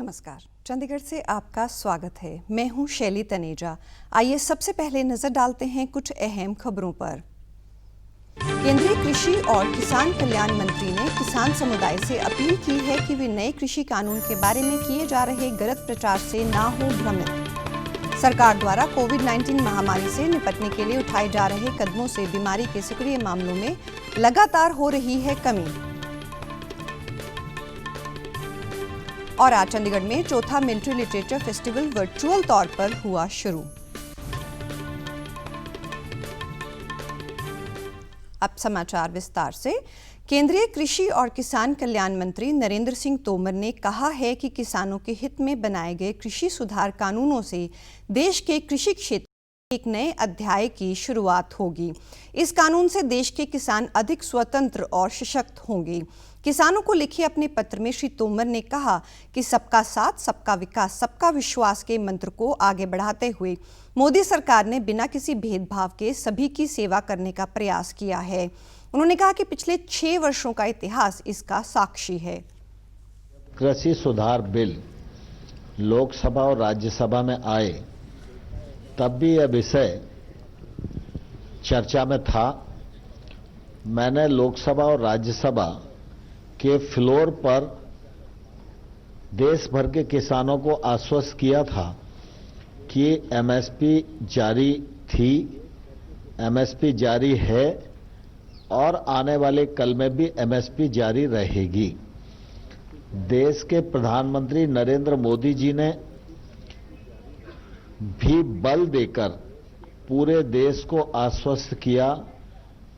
नमस्कार, चंडीगढ़ से आपका स्वागत है। मैं हूं शैली तनेजा। आइए सबसे पहले नजर डालते हैं कुछ अहम खबरों पर। केंद्रीय कृषि और किसान कल्याण मंत्री ने किसान समुदाय से अपील की है कि वे नए कृषि कानून के बारे में किए जा रहे गलत प्रचार से ना हो भ्रमित। सरकार द्वारा कोविड-19 महामारी से निपटने के लिए उठाए जा रहे कदमों से बीमारी के सक्रिय मामलों में लगातार हो रही है कमी। और आज चंडीगढ़ में चौथा मिलिट्री लिटरेचर फेस्टिवल वर्चुअल तौर पर हुआ शुरू। अब समाचार विस्तार से। केंद्रीय कृषि और किसान कल्याण मंत्री नरेंद्र सिंह तोमर ने कहा है कि किसानों के हित में बनाए गए कृषि सुधार कानूनों से देश के कृषि क्षेत्र एक नए अध्याय की शुरुआत होगी। इस कानून से देश के किसान अधिक स्वतंत्र और सशक्त होंगे। किसानों को लिखे अपने पत्र में श्री तोमर ने कहा कि सबका साथ, सबका विकास, सबका विश्वास के मंत्र को आगे बढ़ाते हुए मोदी सरकार ने बिना किसी भेदभाव के सभी की सेवा करने का प्रयास किया है। उन्होंने कहा कि पिछले 6 वर्षों का इतिहास इसका साक्षी है। कृषि सुधार बिल लोकसभा और राज्यसभा में आए तब भी यह विषय चर्चा में था। मैंने लोकसभा और राज्यसभा के फ्लोर पर देश भर के किसानों को आश्वस्त किया था कि एमएसपी जारी थी, एमएसपी जारी है और आने वाले कल में भी एमएसपी जारी रहेगी। देश के प्रधानमंत्री नरेंद्र मोदी जी ने भी बल देकर पूरे देश को आश्वस्त किया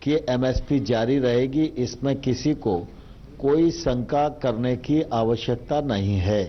कि एमएसपी जारी रहेगी। इसमें किसी को कोई शंका करने की आवश्यकता नहीं है।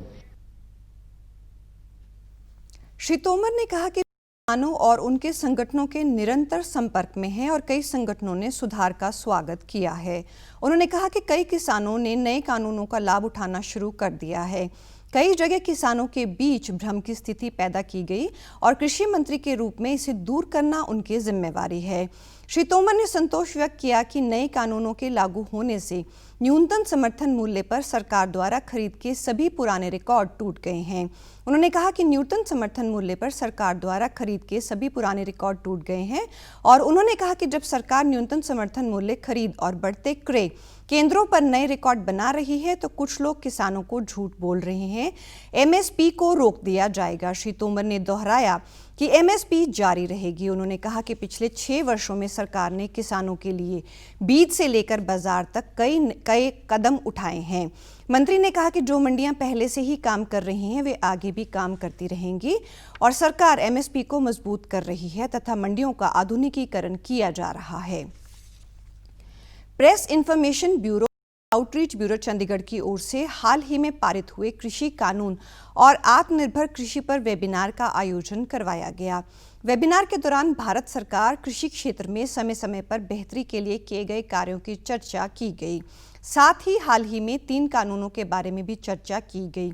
श्री तोमर ने कहा कि किसानों और उनके संगठनों के निरंतर संपर्क में हैं और कई संगठनों ने सुधार का स्वागत किया है। उन्होंने कहा कि कई किसानों ने नए कानूनों का लाभ उठाना शुरू कर दिया है। कई जगह किसानों के बीच भ्रम की स्थिति पैदा की गई और कृषि मंत्री के रूप में इसे दूर करना उनकी जिम्मेवारी है। श्री तोमर ने संतोष व्यक्त किया कि नए कानूनों के लागू होने से न्यूनतम समर्थन मूल्य पर सरकार द्वारा खरीद के सभी पुराने रिकॉर्ड टूट गए हैं। उन्होंने कहा कि न्यूनतम समर्थन मूल्य पर सरकार द्वारा खरीद के सभी पुराने रिकॉर्ड टूट गए हैं और उन्होंने कहा कि जब सरकार न्यूनतम समर्थन मूल्य खरीद और बढ़ते क्रय केंद्रों पर नए रिकॉर्ड बना रही है तो कुछ लोग किसानों को झूठ बोल रहे हैं। एमएसपी को रोक दिया जाएगा। श्री तोमर ने दोहराया कि एमएसपी जारी रहेगी। उन्होंने कहा कि पिछले 6 वर्षों में सरकार ने किसानों के लिए बीज से लेकर बाजार तक कई कदम उठाए हैं। मंत्री ने कहा कि जो मंडियां पहले से ही काम कर रही हैं वे आगे भी काम करती रहेंगी और सरकार एमएसपी को मजबूत कर रही है तथा मंडियों का आधुनिकीकरण किया जा रहा है। Press information bureau outreach bureau Chandigarh की ओर से हाल ही में पारित हुए कृषि कानून और आत्मनिर्भर कृषि पर वेबिनार का आयोजन करवाया गया। वेबिनार के दौरान भारत सरकार कृषि क्षेत्र में समय समय पर बेहतरी के लिए किए गए कार्यों की चर्चा की गई। साथ ही हाल ही में 3 कानूनों के बारे में भी चर्चा की गई।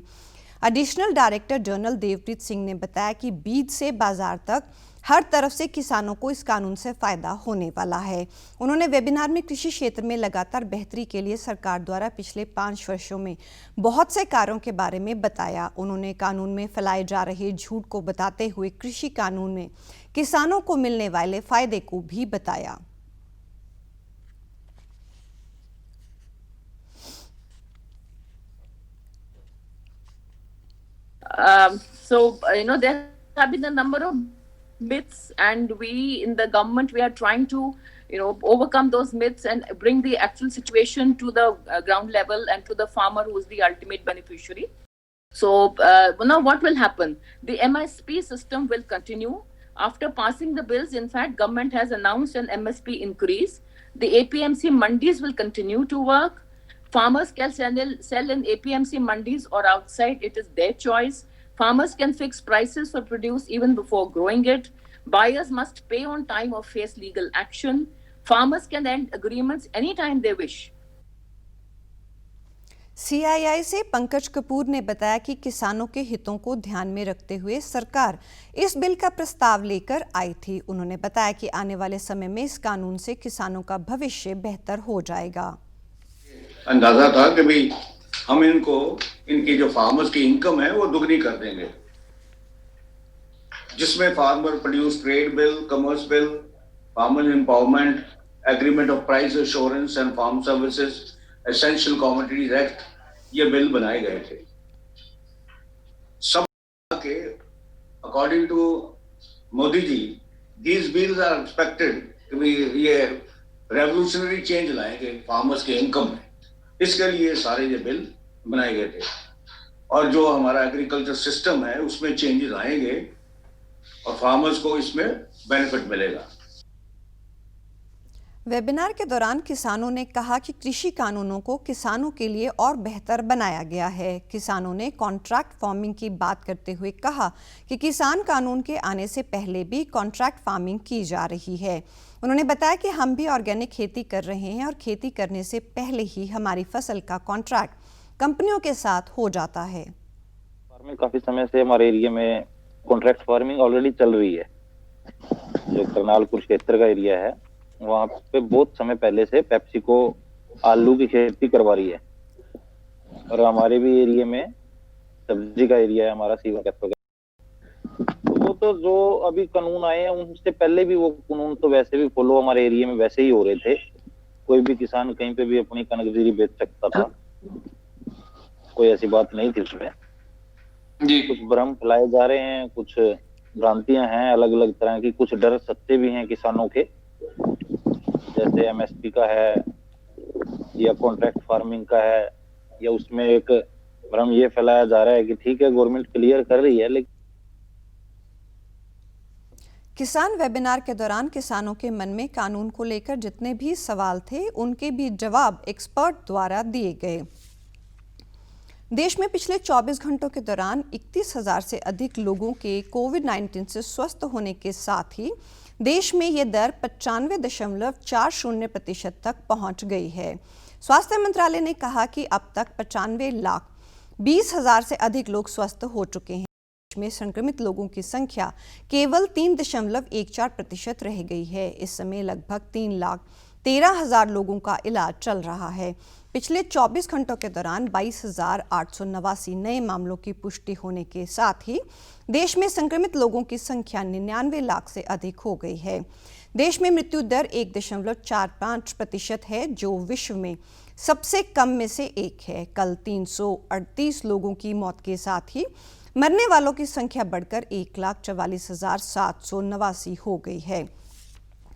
Additional director general Devpreet Singh ने बताया कि बीज से बाजार तक हर तरफ से किसानों को इस कानून से फायदा होने वाला है। उन्होंने वेबिनार में कृषि क्षेत्र में लगातार बेहतरी के लिए सरकार द्वारा पिछले 5 वर्षों में बहुत से कार्यों के बारे में बताया। उन्होंने कानून में फैलाए जा रहे झूठ को बताते हुए कृषि कानून में किसानों को मिलने वाले फायदे को भी बताया। There have been a number of myths, and we in the government we are trying to overcome those myths and bring the actual situation to the ground level and to the farmer who is the ultimate beneficiary. So now what will happen? The MSP system will continue after passing the bills. In fact, government has announced an MSP increase. The APMC mandis will continue to work. Farmers can sell in APMC mandis or outside. It is their choice. Farmers can fix prices for produce even before growing it. Buyers must pay on time or face legal action. Farmers can end agreements anytime they wish. CII से पंकज कपूर ने बताया कि किसानों के हितों को ध्यान में रखते हुए सरकार इस बिल का प्रस्ताव लेकर आई थी। उन्होंने बताया कि आने वाले समय में इस कानून से किसानों का भविष्य बेहतर हो जाएगा। अंदाजा था कि भाई हम इनको इनकी जो फार्मर्स की इनकम है वो दुगनी कर देंगे, जिसमें farmer produce trade bill, commerce bill, farmer empowerment, agreement of price assurance and farm services, essential commodities act, ये बिल बनाए गए थे। सब के according to Modi ji, these bills are expected to be ये रेवोल्यूशनरी चेंज लाएंगे फार्मर्स के इनकम में। इसके लिए सारे ये बिल बनाए गए थे और जो हमारा एग्रीकल्चर सिस्टम है उसमें चेंजेस आएंगे और फार्मर्स को इसमें बेनिफिट मिलेगा। वेबिनार के दौरान किसानों ने कहा कि कृषि कानूनों को किसानों के लिए और बेहतर बनाया गया है। किसानों ने कॉन्ट्रैक्ट फार्मिंग की बात करते हुए कहा कि किसान कानून के आने से पहले भी कॉन्ट्रैक्ट फार्मिंग की जा रही है। उन्होंने बताया कि हम भी ऑर्गेनिक खेती कर रहे हैं और खेती करने से पहले ही हमारी फसल का कॉन्ट्रैक्ट कंपनियों के साथ हो जाता है। फार्मिंग काफी समय से हमारे एरिया में कॉन्ट्रैक्ट फार्मिंग ऑलरेडी चल रही है। जो करनाल कुरुक्षेत्र का एरिया है वहाँ पे बहुत समय पहले से पेप्सिको आलू की खेती करवा रही है और हमारे भी एरिया में सब्जी का एरिया है हमारा सीवा कैथल का। तो वो तो जो अभी कानून आए हैं उनसे पहले भी वो कानून तो वैसे भी फॉलो हमारे एरिया में वैसे ही हो रहे थे। कोई भी किसान कहीं पे भी अपनी कनक जीरी बेच सकता था, कोई ऐसी बात नहीं थी उसमें जी। कुछ भ्रम फैलाए जा रहे हैं, कुछ भ्रांतियां हैं अलग अलग तरह की, कुछ डर सच्चे भी हैं किसानों के, जैसे एमएसपी का है या कॉन्ट्रैक्ट फार्मिंग का है, या उसमें एक भ्रम ये फैलाया जा रहा है कि ठीक है गवर्नमेंट क्लियर कर रही है लेकिन। किसान वेबिनार के दौरान किसानों के मन में कानून को लेकर जितने भी सवाल थे उनके भी जवाब एक्सपर्ट द्वारा दिए गए। देश में पिछले 24 घंटों के दौरान 31,000 से अधिक लोगों के कोविड-19 से स्वस्थ होने के साथ ही देश में ये दर 95.40% तक पहुंच गई है। स्वास्थ्य मंत्रालय ने कहा कि अब तक 95,20,000 से अधिक लोग स्वस्थ हो चुके हैं। देश में संक्रमित लोगों की संख्या केवल 3.14% रह गई है। इस समय लगभग 3,13,000 लोगों का इलाज चल रहा है। पिछले 24 घंटों के दौरान 22,889 नए मामलों की पुष्टि होने के साथ ही देश में संक्रमित लोगों की संख्या 99 लाख से अधिक हो गई है। देश में मृत्यु दर 1.45% है, जो विश्व में सबसे कम में से एक है। कल 338 लोगों की मौत के साथ ही मरने वालों की संख्या बढ़कर 1,44,789 हो गई है।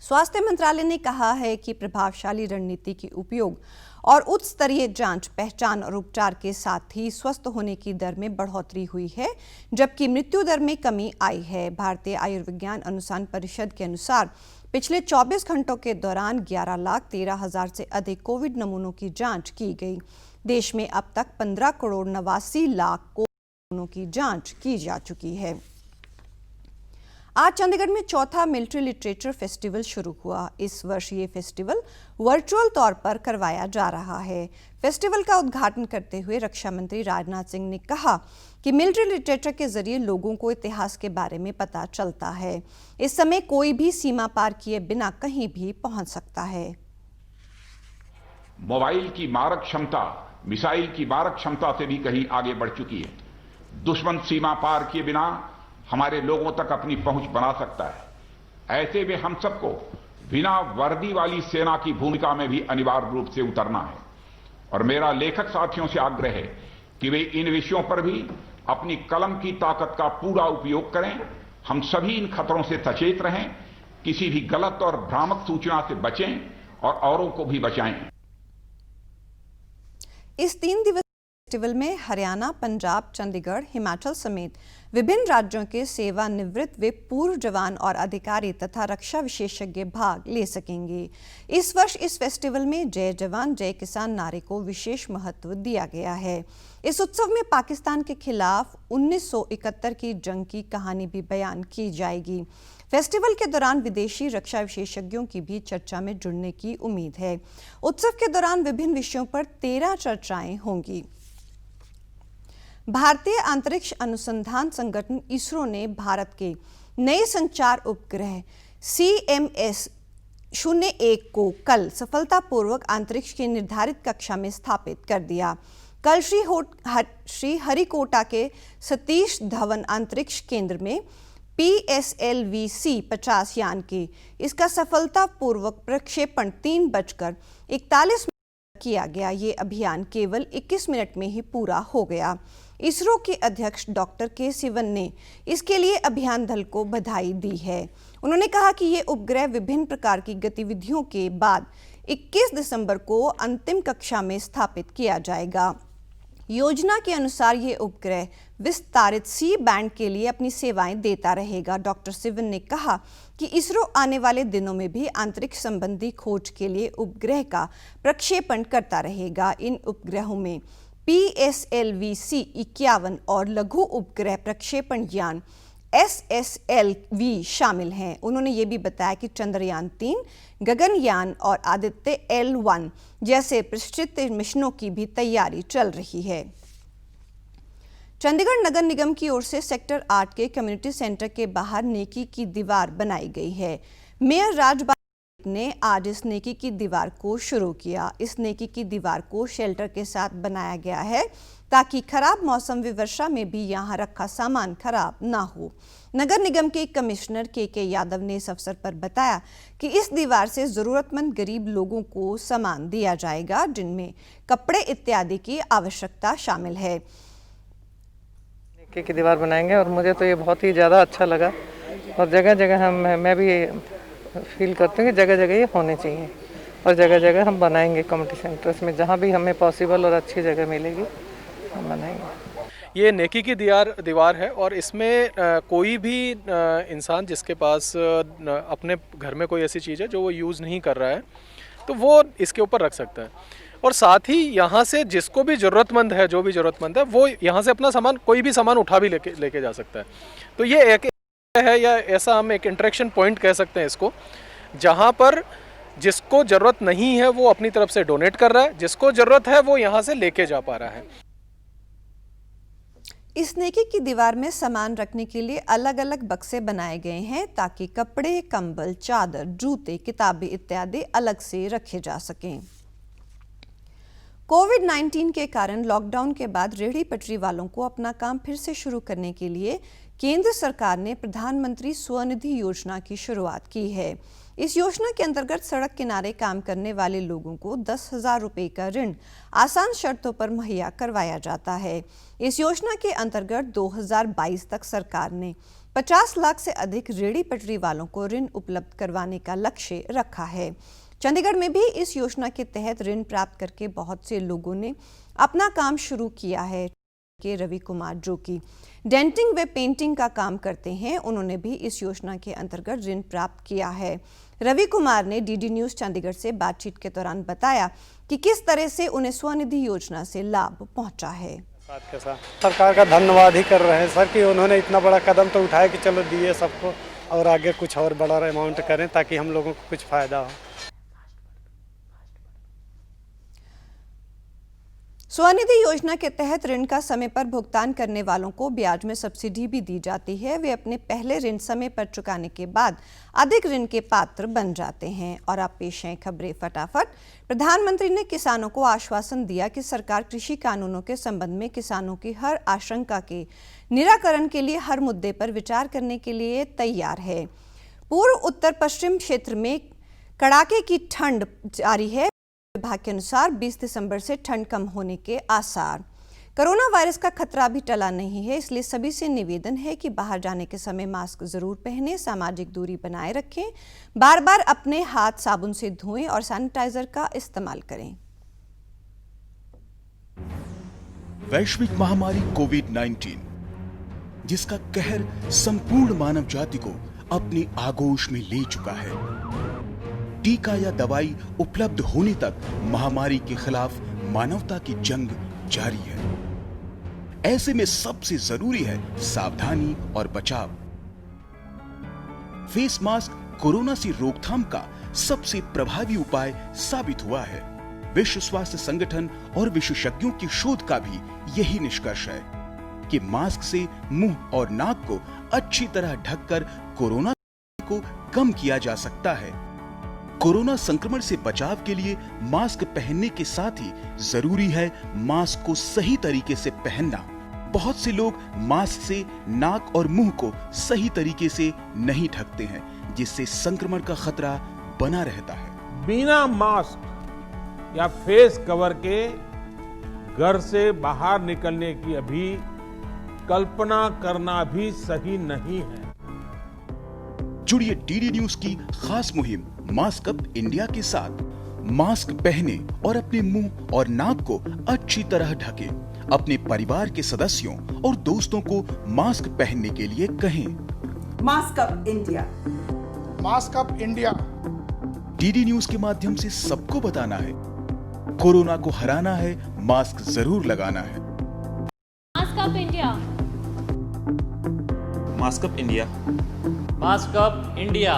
स्वास्थ्य मंत्रालय ने कहा है कि प्रभावशाली रणनीति की उपयोग और उच्च स्तरीय जांच, पहचान और उपचार के साथ ही स्वस्थ होने की दर में बढ़ोतरी हुई है, जबकि मृत्यु दर में कमी आई है। भारतीय आयुर्विज्ञान अनुसंधान परिषद के अनुसार पिछले 24 घंटों के दौरान 11,13,000 से अधिक कोविड नमूनों की जांच की गई। देश में अब तक 15,89,00,000 कोविड नमूनों की जांच की जा चुकी है। आज चंडीगढ़ में चौथा मिलिट्री लिटरेचर फेस्टिवल शुरू हुआ। इस वर्ष ये फेस्टिवल वर्चुअल तौर पर करवाया जा रहा है। फेस्टिवल का उद्घाटन करते हुए रक्षा मंत्री राजनाथ सिंह ने कहा कि मिलिट्री लिटरेचर के जरिए लोगों को इतिहास के बारे में पता चलता है। इस समय कोई भी सीमा पार किए बिना कहीं भी पहुंच सकता है। मोबाइल की मारक क्षमता मिसाइल की मारक क्षमता से भी कहीं आगे बढ़ चुकी है। दुश्मन सीमा पार किए बिना हमारे लोगों तक अपनी पहुंच बना सकता है। ऐसे में हम सबको बिना वर्दी वाली सेना की भूमिका में भी अनिवार्य रूप से उतरना है और मेरा लेखक साथियों से आग्रह है कि वे इन विषयों पर भी अपनी कलम की ताकत का पूरा उपयोग करें। हम सभी इन खतरों से सचेत रहें, किसी भी गलत और भ्रामक सूचना से बचें और औरों को भी बचाएं। इस 3 दिवसीय फेस्टिवल में हरियाणा, पंजाब, चंडीगढ़, हिमाचल समेत विभिन्न राज्यों के सेवानिवृत्त वे पूर्व जवान और अधिकारी तथा रक्षा विशेषज्ञ भाग ले सकेंगे। इस वर्ष इस फेस्टिवल में जय जवान जय किसान नारे को विशेष महत्व दिया गया है। इस उत्सव में पाकिस्तान के खिलाफ 1971 की जंग की कहानी भी बयान की जाएगी। फेस्टिवल के दौरान विदेशी रक्षा विशेषज्ञों की भी चर्चा में जुड़ने की उम्मीद है। उत्सव के दौरान विभिन्न विषयों पर 13 चर्चाएं होंगी। भारतीय अंतरिक्ष अनुसंधान संगठन इसरो ने भारत के नए संचार उपग्रह CMS-01 को कल सफलतापूर्वक अंतरिक्ष की निर्धारित कक्षा में स्थापित कर दिया। कल श्री हरिकोटा के सतीश धवन अंतरिक्ष केंद्र में PSLV-C 50 यान की इसका सफलतापूर्वक प्रक्षेपण 3:41 किया गया। ये अभियान केवल 21 मिनट में ही पूरा हो गया। इसरो के अध्यक्ष डॉक्टर के सिवन ने इसके लिए अभियान दल को बधाई दी है। उन्होंने कहा कि ये उपग्रह विभिन्न प्रकार की गतिविधियों के बाद 21 दिसंबर को अंतिम कक्षा में स्थापित किया जाएगा। योजना के अनुसार ये उपग्रह विस्तारित C बैंड के लिए अपनी सेवाएं देता रहेगा। डॉक्टर सिवन ने कहा कि इसरो आने वाले दिनों में भी अंतरिक्ष संबंधी खोज के लिए उपग्रह का प्रक्षेपण करता रहेगा। इन उपग्रहों में PSLV-C 51 और लघु उपग्रह प्रक्षेपण यान SSLV शामिल हैं। उन्होंने ये भी बताया कि चंद्रयान 3, गगनयान और आदित्य L1 जैसे प्रतिष्ठित मिशनों की भी तैयारी चल रही है। चंडीगढ़ नगर निगम की ओर से सेक्टर 8 के कम्युनिटी सेंटर के बाहर नेकी की दीवार बनाई गई है। मेयर राजबाग ने आज इस नेकी की दीवार को शुरू किया। इस नेकी की दीवार को शेल्टर के साथ बनाया गया है ताकि खराब मौसम व वर्षा में भी यहां रखा सामान खराब ना हो। नगर निगम के कमिश्नर के यादव ने इस अवसर पर बताया कि इस दीवार से जरूरतमंद गरीब लोगों को सामान दिया जाएगा, जिनमें कपड़े इत्यादि की आवश्यकता शामिल है। की दीवार बनाएंगे और मुझे तो ये बहुत ही ज़्यादा अच्छा लगा और जगह जगह मैं भी फील करती हूँ कि जगह जगह ये होने चाहिए और जगह जगह हम बनाएंगे कम्युनिटी सेंटर्स में, जहाँ भी हमें पॉसिबल और अच्छी जगह मिलेगी हम बनाएंगे। ये नेकी की दीवार है और इसमें कोई भी इंसान जिसके पास अपने घर में कोई ऐसी चीज़ है जो वो यूज़ नहीं कर रहा है तो वो इसके ऊपर रख सकता है और साथ ही यहाँ से जिसको भी ज़रूरतमंद है, जो भी ज़रूरतमंद है, वो यहाँ से अपना सामान, कोई भी सामान उठा भी लेके जा सकता है। तो ये एक है या ऐसा हम एक इंटरेक्शन पॉइंट कह सकते हैं इसको, जहाँ पर जिसको ज़रूरत नहीं है वो अपनी तरफ से डोनेट कर रहा है, जिसको ज़रूरत है वो यहाँ से लेके जा पा रहा है। इस नेकी की दीवार में सामान रखने के लिए अलग अलग बक्से बनाए गए हैं ताकि कपड़े, कंबल, चादर, जूते, किताबें इत्यादि अलग से रखे जा सकें। कोविड-19 के कारण लॉकडाउन के बाद रेहड़ी पटरी वालों को अपना काम फिर से शुरू करने के लिए केंद्र सरकार ने प्रधानमंत्री स्वनिधि योजना की शुरुआत की है। इस योजना के अंतर्गत सड़क किनारे काम करने वाले लोगों को 10,000 रुपये का ऋण आसान शर्तों पर मुहैया करवाया जाता है। इस योजना के अंतर्गत 2022 तक सरकार ने 50 लाख से अधिक रेहड़ी पटरी वालों को ऋण उपलब्ध करवाने का लक्ष्य रखा है। चंडीगढ़ में भी इस योजना के तहत ऋण प्राप्त करके बहुत से लोगों ने अपना काम शुरू किया है। के रवि कुमार, जो कि डेंटिंग व पेंटिंग का काम करते हैं, उन्होंने भी इस योजना के अंतर्गत ऋण प्राप्त किया है। रवि कुमार ने DD न्यूज चंडीगढ़ से बातचीत के दौरान बताया कि किस तरह से उन्हें स्वनिधि योजना से लाभ पहुंचा है। साथ के साथ सरकार का धन्यवाद ही कर रहे हैं सर कि उन्होंने इतना बड़ा कदम तो उठाया कि चलो दिए सबको और आगे कुछ और बड़ा अमाउंट करें ताकि हम लोगों को कुछ फायदा हो। स्वनिधि योजना के तहत ऋण का समय पर भुगतान करने वालों को ब्याज में सब्सिडी भी दी जाती है। वे अपने पहले ऋण समय पर चुकाने के बाद अधिक ऋण के पात्र बन जाते हैं। और आप पेश हैं खबरें फटाफट। प्रधानमंत्री ने किसानों को आश्वासन दिया कि सरकार कृषि कानूनों के संबंध में किसानों की हर आशंका के निराकरण के लिए हर मुद्दे पर विचार करने के लिए तैयार है। पूर्व उत्तर पश्चिम क्षेत्र में कड़ाके की ठंड जारी है। विभाग के अनुसार 20 दिसंबर से ठंड कम होने के आसार। कोरोना वायरस का खतरा भी टला नहीं है, इसलिए सभी से निवेदन है कि बाहर जाने के समय मास्क जरूर पहनें, सामाजिक दूरी बनाए रखें, बार बार अपने हाथ साबुन से धोएं और सैनिटाइजर का इस्तेमाल करें। वैश्विक महामारी कोविड-19 जिसका कहर संपूर्ण मानव जाति को अपनी आगोश में ले चुका है। टीका या दवाई उपलब्ध होने तक महामारी के खिलाफ मानवता की जंग जारी है। ऐसे में सबसे जरूरी है सावधानी और बचाव। फेस मास्क कोरोना से रोकथाम का सबसे प्रभावी उपाय साबित हुआ है। विश्व स्वास्थ्य संगठन और विशेषज्ञों की शोध का भी यही निष्कर्ष है कि मास्क से मुंह और नाक को अच्छी तरह ढककर कोरोना को कम किया जा सकता है। कोरोना संक्रमण से बचाव के लिए मास्क पहनने के साथ ही जरूरी है मास्क को सही तरीके से पहनना। बहुत से लोग मास्क से नाक और मुंह को सही तरीके से नहीं ढकते हैं, जिससे संक्रमण का खतरा बना रहता है। बिना मास्क या फेस कवर के घर से बाहर निकलने की अभी कल्पना करना भी सही नहीं है। जुड़िए डीडी न्यूज की खास मुहिम मास्क अप इंडिया के साथ। मास्क पहने और अपने मुंह और नाक को अच्छी तरह ढकें। अपने परिवार के सदस्यों और दोस्तों को मास्क पहनने के लिए कहें। Mask up India, mask up India. DD news के माध्यम से सबको बताना है, कोरोना को हराना है, मास्क जरूर लगाना है। Mask up India, mask up India, mask up India.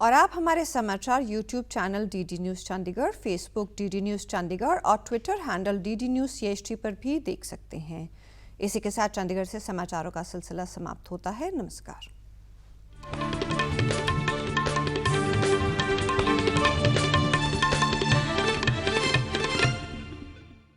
और आप हमारे समाचार YouTube channel DD news Chandigarh, Facebook DD news Chandigarh और Twitter handle DD news CHT पर भी देख सकते हैं। इसी के साथ चंडीगढ़ से समाचारों का सिलसिला समाप्त होता है। नमस्कार।